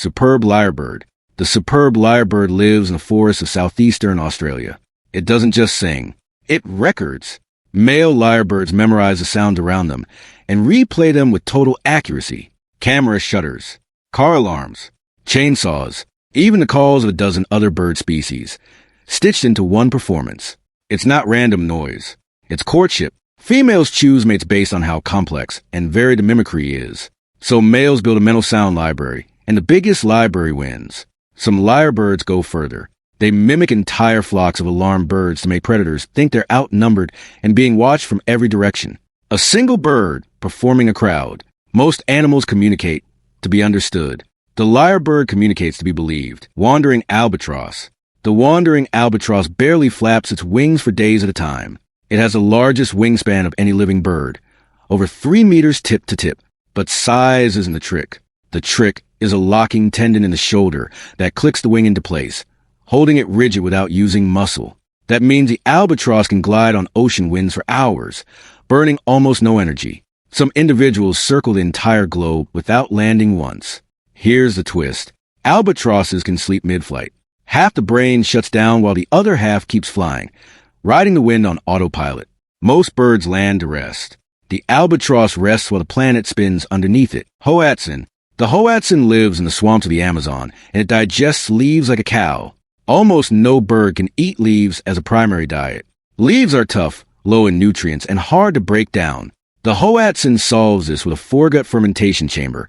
Superb lyrebird. The superb lyrebird lives in the forests of southeastern Australia. It doesn't just sing. It records. Male lyrebirds memorize the sounds around them and replay them with total accuracy. Camera shutters, car alarms, chainsaws, even the calls of a dozen other bird species, stitched into one performance. It's not random noise. It's courtship. Females choose mates based on how complex and varied the mimicry is. So males build a mental sound library, and the biggest library wins. Some lyrebirds go further. They mimic entire flocks of alarmed birds to make predators think they're outnumbered and being watched from every direction. A single bird performing a crowd. Most animals communicate to be understood. The lyrebird communicates to be believed. Wandering albatross. The wandering albatross barely flaps its wings for days at a time. It has the largest wingspan of any living bird, over 3 meters tip to tip. But size isn't the trick. The trick is a locking tendon in the shoulder that clicks the wing into place, holding it rigid without using muscle. That means the albatross can glide on ocean winds for hours, burning almost no energy. Some individuals circle the entire globe without landing once. Here's the twist. Albatrosses can sleep mid-flight. Half the brain shuts down while the other half keeps flying, riding the wind on autopilot. Most birds land to rest. The albatross rests while the planet spins underneath it. Hoatzin. The hoatzin lives in the swamps of the Amazon, and it digests leaves like a cow. Almost no bird can eat leaves as a primary diet. Leaves are tough, low in nutrients, and hard to break down. The hoatzin solves this with a foregut fermentation chamber,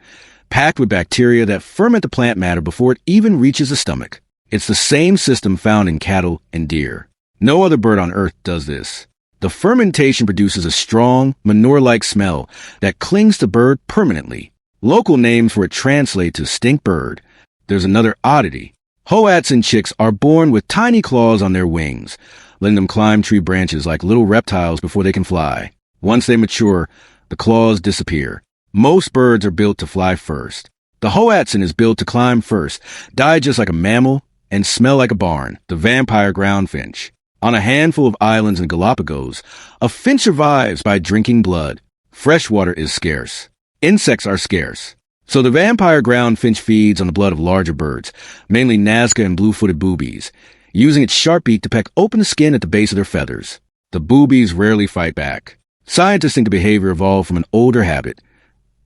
packed with bacteria that ferment the plant matter before it even reaches the stomach. It's the same system found in cattle and deer. No other bird on Earth does this. The fermentation produces a strong, manure-like smell that clings to bird permanently. Local names for it translate to stink bird. There's another oddity. Hoatzin chicks are born with tiny claws on their wings, letting them climb tree branches like little reptiles before they can fly. Once they mature, the claws disappear. Most birds are built to fly first. The hoatzin is built to climb first, die just like a mammal, and smell like a barn. The vampire ground finch. On a handful of islands in Galapagos, a finch survives by drinking blood. Fresh water is scarce. Insects are scarce. So the vampire ground finch feeds on the blood of larger birds, mainly Nazca and blue-footed boobies, using its sharp beak to peck open the skin at the base of their feathers. The boobies rarely fight back. Scientists think the behavior evolved from an older habit,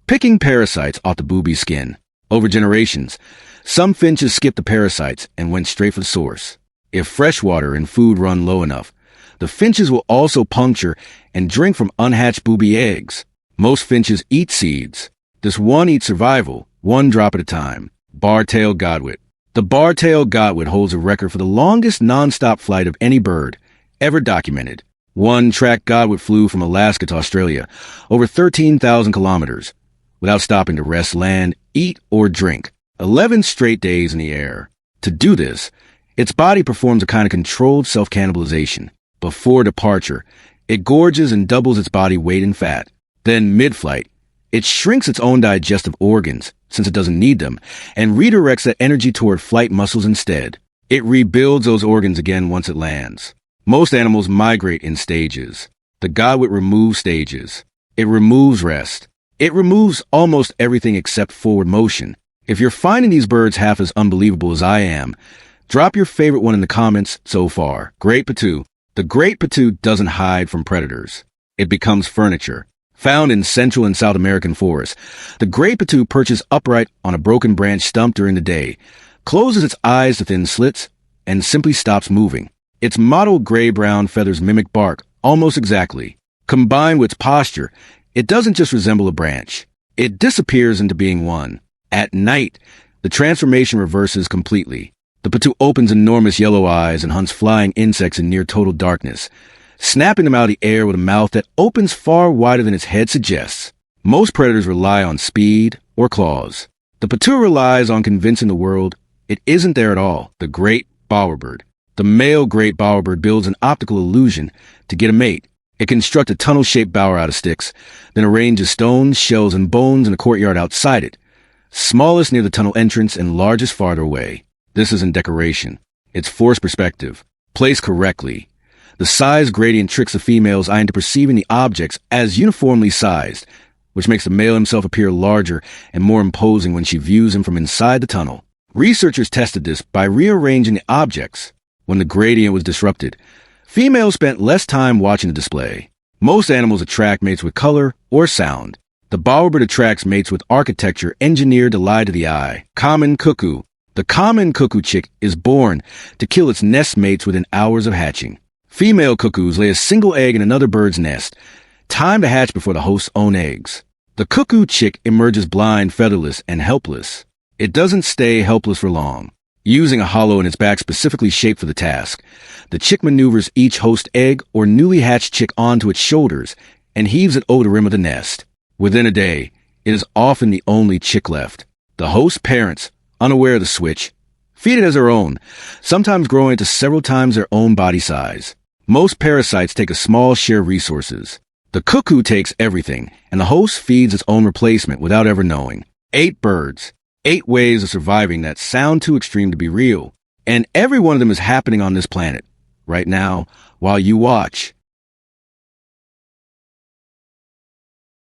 picking parasites off the boobie's skin. Over generations, some finches skipped the parasites and went straight for the source. If fresh water and food run low enough, the finches will also puncture and drink from unhatched booby eggs. Most finches eat seeds. This one eats survival, one drop at a time. Bar-tailed godwit. The bar-tailed godwit holds a record for the longest non-stop flight of any bird ever documented. One track godwit flew from Alaska to Australia, over 13,000 kilometers, without stopping to rest, land, eat, or drink. 11 straight days in the air. To do this, its body performs a kind of controlled self-cannibalization. Before departure, it gorges and doubles its body weight in fat. Then, mid-flight, it shrinks its own digestive organs, since it doesn't need them, and redirects that energy toward flight muscles instead. It rebuilds those organs again once it lands. Most animals migrate in stages. The godwit removes stages. It removes rest. It removes almost everything except forward motion. If you're finding these birds half as unbelievable as I am, drop your favorite one in the comments so far. Great potoo. The great potoo doesn't hide from predators. It becomes furniture. Found in Central and South American forests, the great potoo perches upright on a broken branch stump during the day, closes its eyes to thin slits, and simply stops moving. Its mottled gray-brown feathers mimic bark almost exactly. Combined with its posture, it doesn't just resemble a branch. It disappears into being one. At night, the transformation reverses completely. The potoo opens enormous yellow eyes and hunts flying insects in near total darkness, snapping them out of the air with a mouth that opens far wider than its head suggests. Most predators rely on speed or claws. The potoo relies on convincing the world it isn't there at all. The great bowerbird. The male great bowerbird builds an optical illusion to get a mate. It constructs a tunnel-shaped bower out of sticks, then arranges stones, shells, and bones in a courtyard outside it, smallest near the tunnel entrance and largest farther away. This isn't decoration. It's forced perspective. Placed correctly, the size gradient tricks the females eye into perceiving the objects as uniformly sized, which makes the male himself appear larger and more imposing when she views him from inside the tunnel. Researchers tested this by rearranging the objects. When the gradient was disrupted, females spent less time watching the display. Most animals attract mates with color or sound. The bowerbird attracts mates with architecture engineered to lie to the eye. Common cuckoo. The common cuckoo chick is born to kill its nest mates within hours of hatching. Female cuckoos lay a single egg in another bird's nest, timed to hatch before the host's own eggs. The cuckoo chick emerges blind, featherless, and helpless. It doesn't stay helpless for long. Using a hollow in its back specifically shaped for the task, the chick maneuvers each host egg or newly hatched chick onto its shoulders and heaves it over the rim of the nest. Within a day, it is often the only chick left. The host parents, unaware of the switch, feed it as their own, sometimes growing to several times their own body size. Most parasites take a small share of resources. The cuckoo takes everything, and the host feeds its own replacement without ever knowing. 8 birds. 8 ways of surviving that sound too extreme to be real. And every one of them is happening on this planet, right now, while you watch.